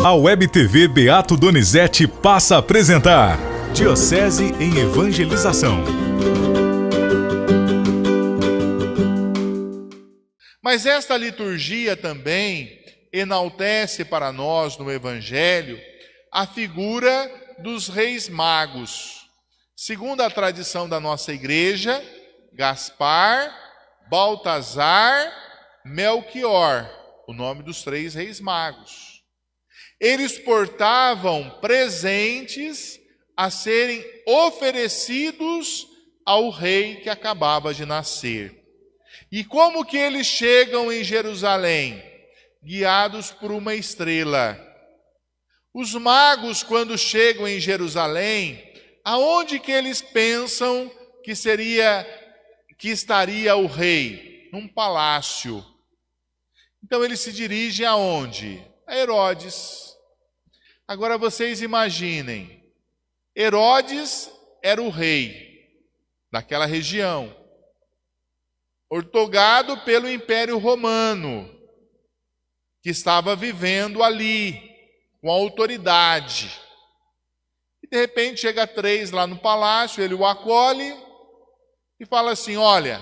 A Web TV Beato Donizete passa a apresentar Diocese em Evangelização. Mas esta liturgia também enaltece para nós no Evangelho a figura dos reis magos. Segundo a tradição da nossa igreja, Gaspar, Baltazar, Melquior, o nome dos 3 reis magos. Eles portavam presentes a serem oferecidos ao rei que acabava de nascer. E como que eles chegam em Jerusalém? Guiados por uma estrela. Os magos, quando chegam em Jerusalém, aonde que eles pensam que estaria o rei? Num palácio. Então eles se dirigem aonde? A Herodes. Agora vocês imaginem, Herodes era o rei daquela região, ortogado pelo Império Romano, que estava vivendo ali, com autoridade. E de repente chega 3 lá no palácio, ele o acolhe e fala assim: olha,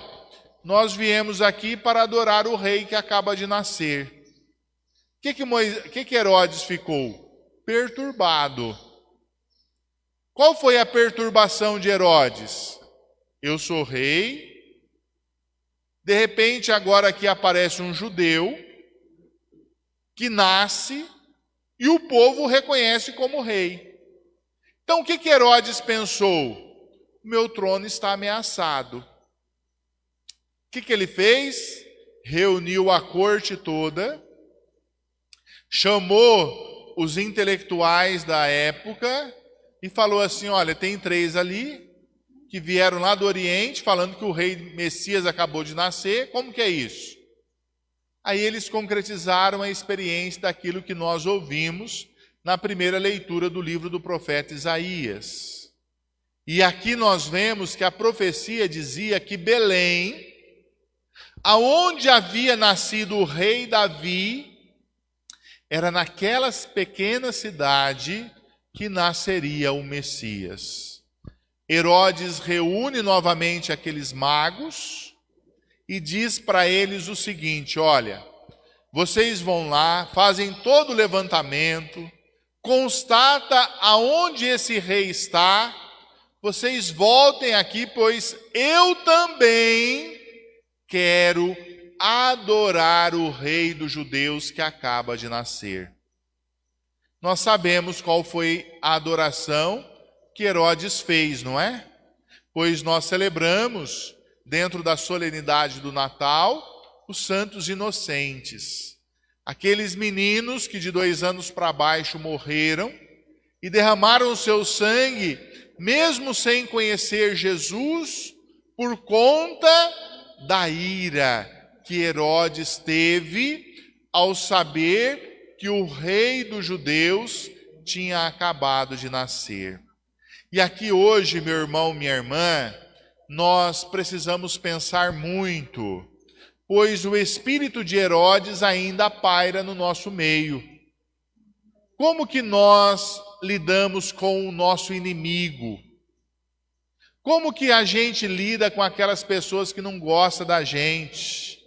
nós viemos aqui para adorar o rei que acaba de nascer. O que Herodes ficou? Perturbado. Qual foi a perturbação de Herodes? Eu sou rei, de repente agora aqui aparece um judeu que nasce e o povo o reconhece como rei. Então o que Herodes pensou? Meu trono está ameaçado. O que ele fez? Reuniu a corte toda, chamou os intelectuais da época e falou assim: olha, tem 3 ali que vieram lá do Oriente falando que o rei Messias acabou de nascer. Como que é isso? Aí eles concretizaram a experiência daquilo que nós ouvimos na primeira leitura do livro do profeta Isaías. E aqui nós vemos que a profecia dizia que Belém, aonde havia nascido o rei Davi, era naquela pequena cidade que nasceria o Messias. Herodes reúne novamente aqueles magos e diz para eles o seguinte: olha, vocês vão lá, fazem todo o levantamento, constata aonde esse rei está, vocês voltem aqui, pois eu também quero adorar o rei dos judeus que acaba de nascer. Nós sabemos qual foi a adoração que Herodes fez, não é? Pois nós celebramos, dentro da solenidade do Natal, os santos inocentes. Aqueles meninos que de 2 anos para baixo morreram e derramaram o seu sangue, mesmo sem conhecer Jesus, por conta da ira que Herodes teve ao saber que o rei dos judeus tinha acabado de nascer. E aqui hoje, meu irmão, minha irmã, nós precisamos pensar muito, pois o espírito de Herodes ainda paira no nosso meio. Como que nós lidamos com o nosso inimigo? Como que a gente lida com aquelas pessoas que não gostam da gente?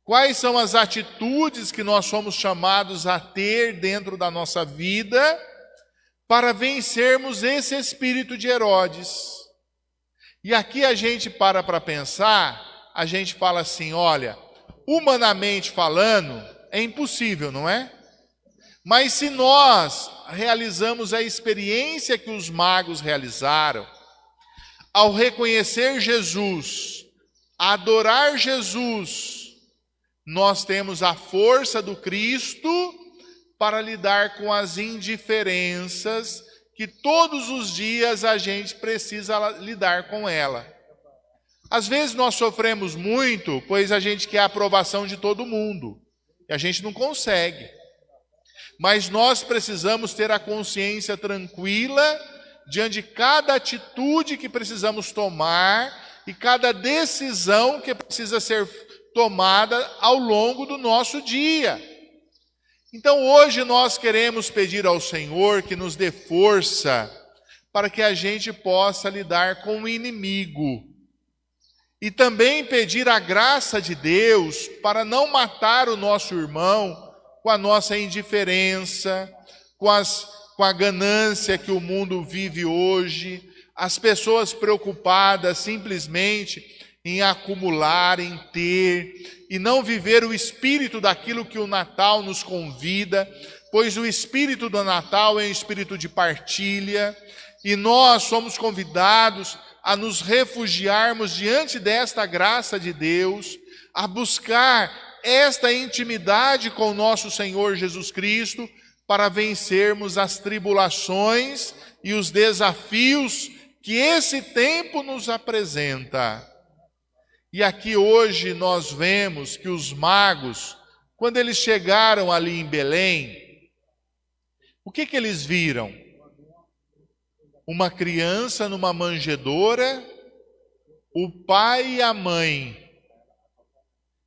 Quais são as atitudes que nós somos chamados a ter dentro da nossa vida para vencermos esse espírito de Herodes? E aqui a gente para pensar, a gente fala assim: olha, humanamente falando, é impossível, não é? Mas se nós realizamos a experiência que os magos realizaram, ao reconhecer Jesus, adorar Jesus, nós temos a força do Cristo para lidar com as indiferenças que todos os dias a gente precisa lidar com ela. Às vezes nós sofremos muito, pois a gente quer a aprovação de todo mundo, e a gente não consegue. Mas nós precisamos ter a consciência tranquila diante de cada atitude que precisamos tomar e cada decisão que precisa ser tomada ao longo do nosso dia. Então hoje nós queremos pedir ao Senhor que nos dê força para que a gente possa lidar com o inimigo. E também pedir a graça de Deus para não matar o nosso irmão com a nossa indiferença, com a ganância que o mundo vive hoje, as pessoas preocupadas simplesmente em acumular, em ter, e não viver o espírito daquilo que o Natal nos convida, pois o espírito do Natal é um espírito de partilha, e nós somos convidados a nos refugiarmos diante desta graça de Deus, a buscar esta intimidade com o nosso Senhor Jesus Cristo, para vencermos as tribulações e os desafios que esse tempo nos apresenta. E aqui hoje nós vemos que os magos, quando eles chegaram ali em Belém, o que eles viram? Uma criança numa manjedoura, o pai e a mãe.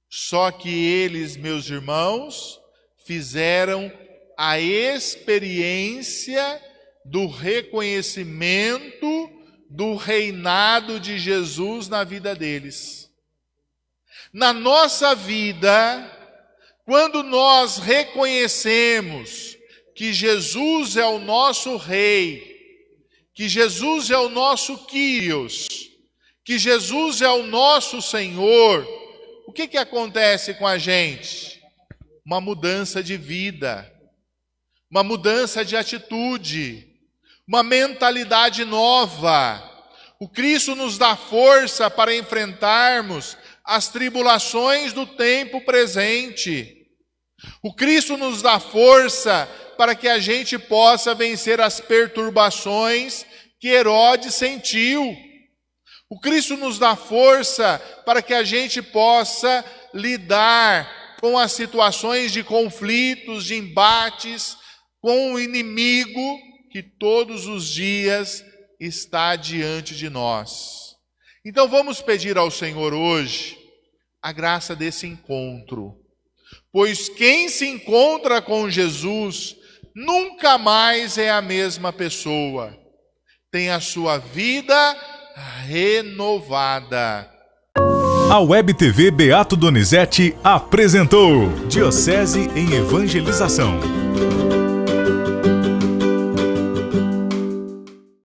Só que eles, meus irmãos, fizeram a experiência do reconhecimento do reinado de Jesus na vida deles. Na nossa vida, quando nós reconhecemos que Jesus é o nosso Rei, que Jesus é o nosso Kyrios, que Jesus é o nosso Senhor, o que acontece com a gente? Uma mudança de vida, uma mudança de atitude, uma mentalidade nova. O Cristo nos dá força para enfrentarmos as tribulações do tempo presente. O Cristo nos dá força para que a gente possa vencer as perturbações que Herodes sentiu. O Cristo nos dá força para que a gente possa lidar com as situações de conflitos, de embates, com o inimigo que todos os dias está diante de nós. Então vamos pedir ao Senhor hoje a graça desse encontro. Pois quem se encontra com Jesus nunca mais é a mesma pessoa. Tem a sua vida renovada. A Web TV Beato Donizete apresentou Diocese em Evangelização.